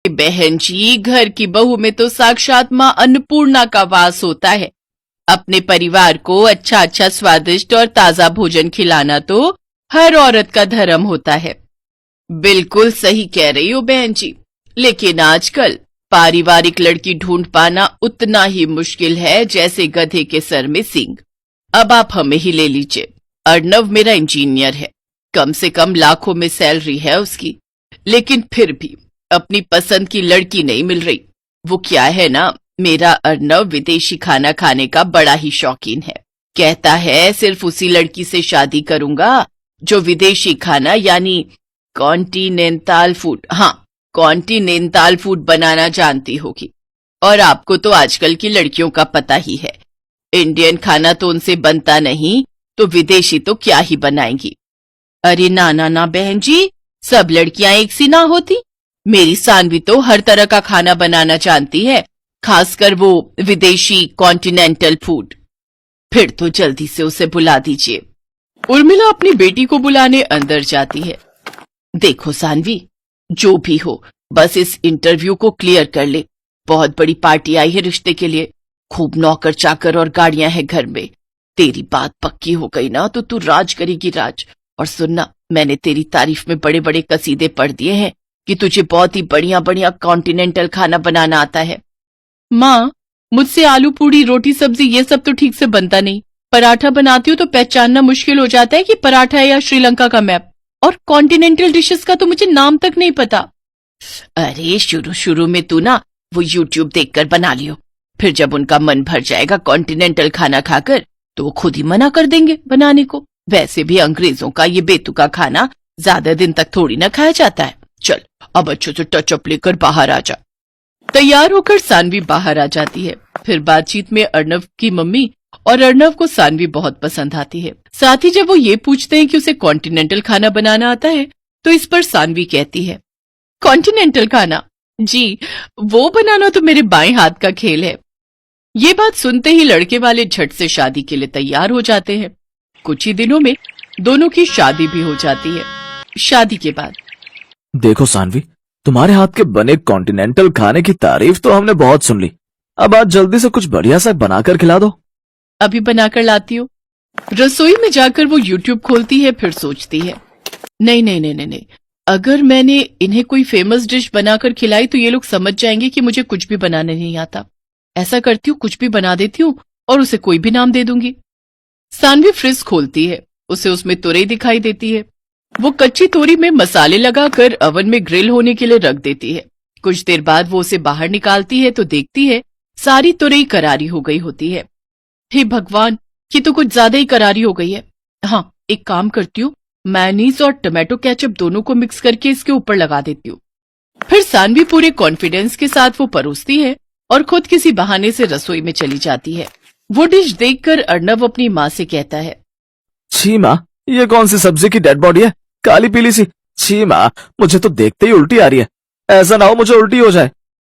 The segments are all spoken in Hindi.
बहन जी, घर की बहू में तो साक्षात माँ अन्नपूर्णा का वास होता है। अपने परिवार को अच्छा अच्छा स्वादिष्ट और ताजा भोजन खिलाना तो हर औरत का धर्म होता है। बिल्कुल सही कह रही हो बहन जी, लेकिन आजकल पारिवारिक लड़की ढूंढ पाना उतना ही मुश्किल है जैसे गधे के सर में सींग। अब आप हमें ही ले लीजिए। अर्णव मेरा इंजीनियर है, कम से कम लाखों में सैलरी है उसकी, लेकिन फिर भी अपनी पसंद की लड़की नहीं मिल रही। वो क्या है ना, मेरा अर्णव विदेशी खाना खाने का बड़ा ही शौकीन है। कहता है सिर्फ उसी लड़की से शादी करूंगा जो विदेशी खाना यानी कॉन्टिनेंटल फूड, हाँ कॉन्टिनेंटल फूड बनाना जानती होगी। और आपको तो आजकल की लड़कियों का पता ही है, इंडियन खाना तो उनसे बनता नहीं, तो विदेशी तो क्या ही बनाएंगी। अरे ना ना ना बहन जी, सब लड़कियां एक सी ना होती। मेरी सानवी तो हर तरह का खाना बनाना जानती है, खासकर वो विदेशी कॉन्टिनेंटल फूड। फिर तो जल्दी से उसे बुला दीजिए। उर्मिला अपनी बेटी को बुलाने अंदर जाती है। देखो सानवी, जो भी हो बस इस इंटरव्यू को क्लियर कर ले। बहुत बड़ी पार्टी आई है रिश्ते के लिए, खूब नौकर चाकर और गाड़ियां हैं घर में। तेरी बात पक्की हो गई ना तो तू राज करेगी राज। और सुनना, मैंने तेरी तारीफ में बड़े बड़े कसीदे पढ़ दिए हैं कि तुझे बहुत ही बढ़िया बढ़िया कॉन्टिनेंटल खाना बनाना आता है। माँ, मुझसे आलू पूड़ी रोटी सब्जी ये सब तो ठीक से बनता नहीं। पराठा बनाती हूँ तो पहचानना मुश्किल हो जाता है कि पराठा है या श्रीलंका का मैप। और कॉन्टिनेंटल डिशेस का तो मुझे नाम तक नहीं पता। अरे शुरू शुरू में तू ना वो यूट्यूब देखकर बना लियो, फिर जब उनका मन भर जाएगा कॉन्टिनेंटल खाना खाकर तो वो खुद ही मना कर देंगे बनाने को। वैसे भी अंग्रेजों का ये बेतुका खाना ज्यादा दिन तक थोड़ी ना खाया जाता है। चल अब अच्छे से टचअप लेकर बाहर आ जा। तैयार होकर सानवी बाहर आ जाती है। फिर बातचीत में अर्णव की मम्मी और अर्णव को सानवी बहुत पसंद आती है। साथ ही जब वो ये पूछते हैं कि उसे कॉन्टिनेंटल खाना बनाना आता है तो इस पर सानवी कहती है, कॉन्टिनेंटल खाना जी, वो बनाना तो मेरे बाएं हाथ का खेल है। ये बात सुनते ही लड़के वाले झट से शादी के लिए तैयार हो जाते हैं। कुछ ही दिनों में दोनों की शादी भी हो जाती है। शादी के बाद देखो सानवी, तुम्हारे हाथ के बने कॉन्टिनेंटल खाने की तारीफ तो हमने बहुत सुन ली। अब आज जल्दी से कुछ बढ़िया सा बनाकर खिला दो। अभी बनाकर लाती हूँ। रसोई में जाकर वो यूट्यूब खोलती है, फिर सोचती है, नहीं नहीं नहीं नहीं नहीं, अगर मैंने इन्हें कोई फेमस डिश बनाकर खिलाई तो ये लोग समझ जाएंगे कि मुझे कुछ भी बनाने नहीं आता। ऐसा करती हूँ, कुछ भी बना देती हूँ और उसे कोई भी नाम दे दूंगी। सानवी फ्रिज खोलती है, उसे उसमें तुरई दिखाई देती है। वो कच्ची तोरी में मसाले लगाकर ओवन में ग्रिल होने के लिए रख देती है। कुछ देर बाद वो उसे बाहर निकालती है तो देखती है सारी तुरई करारी हो गई होती है। हे भगवान, ये तो कुछ ज्यादा ही करारी हो गई है। हाँ, एक काम करती हूँ, मेयोनीज और टमाटो केचप दोनों को मिक्स करके इसके ऊपर लगा देती हूँ। फिर सानवी पूरे कॉन्फिडेंस के साथ वो परोसती है और खुद किसी बहाने से रसोई में चली जाती है। वो डिश देखकर अर्णव अपनी माँ से कहता है, छी माँ, ये कौन सी सब्जी की डेड बॉडी है, काली पीली सी। छी माँ, मुझे तो देखते ही उल्टी आ रही है। ऐसा ना हो मुझे उल्टी हो जाए।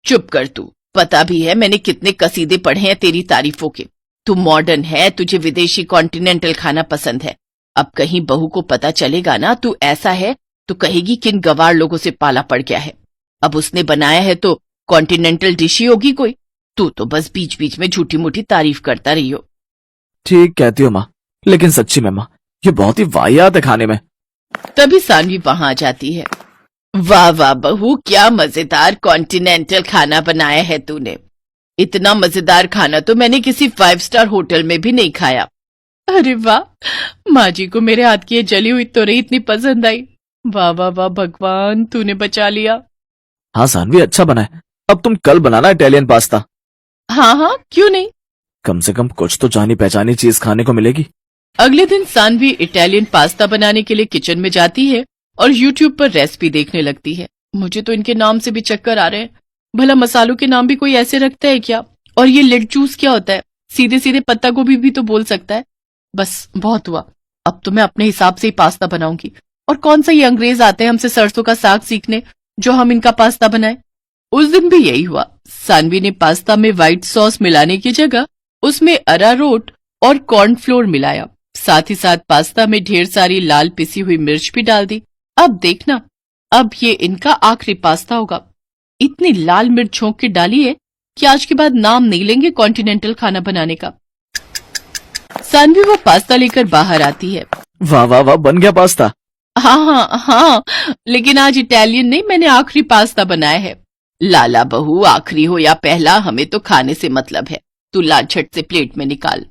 चुप कर तू, पता भी है मैंने कितने कसीदे पढ़े हैं तेरी तारीफों के। तू मॉडर्न है, तुझे विदेशी कॉन्टिनेंटल खाना पसंद है। अब कहीं बहू को पता चलेगा ना तू ऐसा है तो कहेगी किन गवार लोगों से पाला पड़ गया है। अब उसने बनाया है तो कॉन्टिनेंटल डिश ही होगी कोई। तू तो बस बीच बीच में झूठी मूठी तारीफ करता रही हो। ठीक कहती हो माँ, लेकिन सच्ची में माँ, ये बहुत ही वाहियात है खाने में। तभी सानवी वहां आ जाती है। वाह वाह बहू, क्या मजेदार कॉन्टिनेंटल खाना बनाया है तूने। इतना मजेदार खाना तो मैंने किसी 5 स्टार होटल में भी नहीं खाया। अरे वाह, माँ जी को मेरे हाथ की ये जली हुई तोरई इतनी पसंद आई। वाह वाह वाह भगवान, तूने बचा लिया। हाँ सानवी, अच्छा बना है। अब तुम कल बनाना इटालियन पास्ता। हाँ हाँ, क्यों नहीं। कम से कम कुछ तो जानी पहचानी चीज खाने को मिलेगी। अगले दिन सानवी इटालियन पास्ता बनाने के लिए किचन में जाती है और यूट्यूब पर रेसिपी देखने लगती है। मुझे तो इनके नाम से भी चक्कर आ रहे हैं। भला मसालों के नाम भी कोई ऐसे रखता है क्या? और ये लेट जूस क्या होता है? सीधे सीधे पत्ता गोभी भी तो बोल सकता है। बस बहुत हुआ, अब तो मैं अपने हिसाब से ही पास्ता बनाऊंगी। और कौन सा ये अंग्रेज आते हैं हमसे सरसों का साग सीखने जो हम इनका पास्ता बनाए। उस दिन भी यही हुआ। सानवी ने पास्ता में व्हाइट सॉस मिलाने की जगह उसमें अरारोट और कॉर्नफ्लोर मिलाया। साथ ही साथ पास्ता में ढेर सारी लाल पिसी हुई मिर्च भी डाल दी। अब देखना, अब ये इनका आखिरी पास्ता होगा। इतनी लाल मिर्च छोंक के डाली है कि आज के बाद नाम नहीं लेंगे कॉन्टिनेंटल खाना बनाने का। सानवी वो पास्ता लेकर बाहर आती है। वाह वाह वाह, बन गया पास्ता। हाँ, लेकिन आज इटालियन नहीं, मैंने आखिरी पास्ता बनाया है। लाला बहू, आखिरी हो या पहला, हमें तो खाने से मतलब है। तू ला झट से प्लेट में निकाल।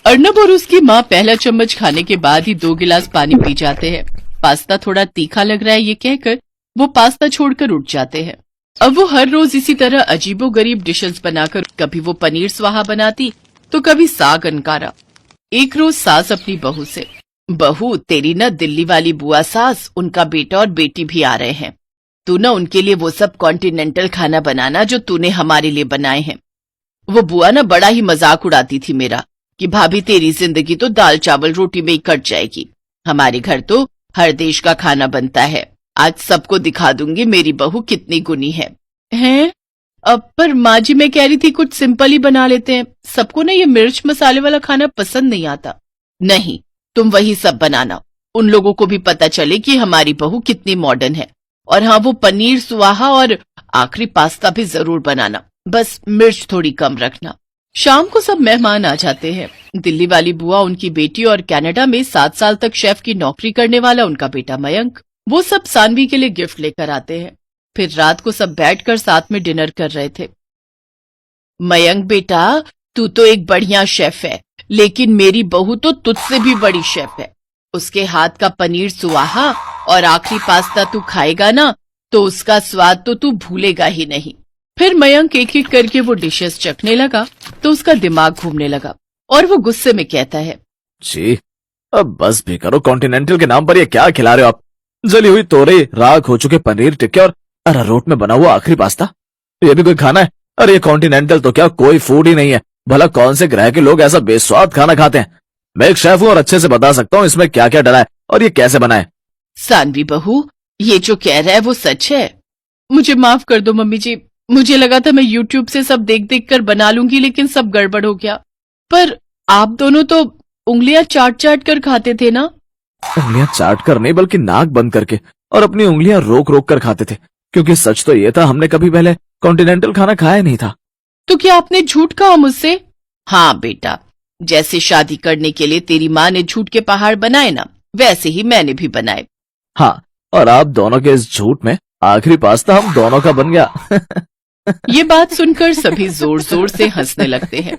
अर्नब और उसकी माँ पहला चम्मच खाने के बाद ही 2 गिलास पानी पी जाते हैं। पास्ता थोड़ा तीखा लग रहा है ये कहकर वो पास्ता छोड़कर उठ जाते हैं। अब वो हर रोज इसी तरह अजीबोगरीब डिशेस बनाकर, कभी वो पनीर स्वाहा बनाती तो कभी साग अनकारा। एक रोज सास अपनी बहू से, बहू तेरी ना दिल्ली वाली बुआ सास, उनका बेटा और बेटी भी आ रहे हैं, तू ना उनके लिए वो सब कॉन्टिनेंटल खाना बनाना जो तूने हमारे लिए बनाए हैं। वो बुआ ना बड़ा ही मजाक उड़ाती थी मेरा कि भाभी तेरी जिंदगी तो दाल चावल रोटी में ही कट जाएगी, हमारे घर तो हर देश का खाना बनता है, आज सबको दिखा दूंगी मेरी बहू कितनी गुनी है। हैं? अब पर माँ जी मैं कह रही थी कुछ सिंपल ही बना लेते हैं, सबको ना ये मिर्च मसाले वाला खाना पसंद नहीं आता। नहीं, तुम वही सब बनाना, उन लोगों को भी पता चले कि हमारी बहू कितनी मॉडर्न है। और हाँ, वो पनीर सुहाहा और आखिरी पास्ता भी जरूर बनाना, बस मिर्च थोड़ी कम रखना। शाम को सब मेहमान आ जाते हैं। दिल्ली वाली बुआ, उनकी बेटी और कनाडा में 7 साल तक शेफ की नौकरी करने वाला उनका बेटा मयंक, वो सब सानवी के लिए गिफ्ट लेकर आते हैं। फिर रात को सब बैठकर साथ में डिनर कर रहे थे। मयंक बेटा, तू तो एक बढ़िया शेफ है, लेकिन मेरी बहू तो तुझसे भी बड़ी शेफ है। उसके हाथ का पनीर सुहाहा और आखिरी पास्ता तू खाएगा ना तो उसका स्वाद तो तू भूलेगा ही नहीं। फिर मयंक एक एक करके वो डिशेस चखने लगा तो उसका दिमाग घूमने लगा और वो गुस्से में कहता है, जी अब बस भी करो, कॉन्टिनेंटल के नाम पर ये क्या खिला रहे हो आप? जली हुई तोरे, राख हो चुके पनीर टिक्के और अरारोट में बना हुआ आखिरी पास्ता, ये भी कोई खाना है? अरे ये कॉन्टिनेंटल तो क्या कोई फूड ही नहीं है। भला कौन से ग्रह के लोग ऐसा बेस्वाद खाना खाते हैं? मैं एक शेफ हूँ और अच्छे से बता सकता हूँ इसमें क्या क्या डला है और ये कैसे बना है। सानवी बहू, ये जो कह रहा है वो सच है। मुझे माफ कर दो मम्मी जी, मुझे लगा था मैं यूट्यूब से सब देख देख कर बना लूंगी, लेकिन सब गड़बड़ हो गया। पर आप दोनों तो उंगलियां चाट चाट कर खाते थे ना? उंगलियां चाट कर नहीं, बल्कि नाक बंद करके और अपनी उंगलियां रोक रोक कर खाते थे, क्योंकि सच तो ये था हमने कभी पहले कॉन्टिनेंटल खाना खाया नहीं था। तो क्या आपने झूठ कहा मुझसे? हाँ बेटा, जैसे शादी करने के लिए तेरी माँ ने झूठ के पहाड़ बनाए ना, वैसे ही मैंने भी बनाए। हाँ, और आप दोनों के इस झूठ में आखिरी पास्ता हम दोनों का बन गया। ये बात सुनकर सभी जोर जोर से हंसने लगते हैं।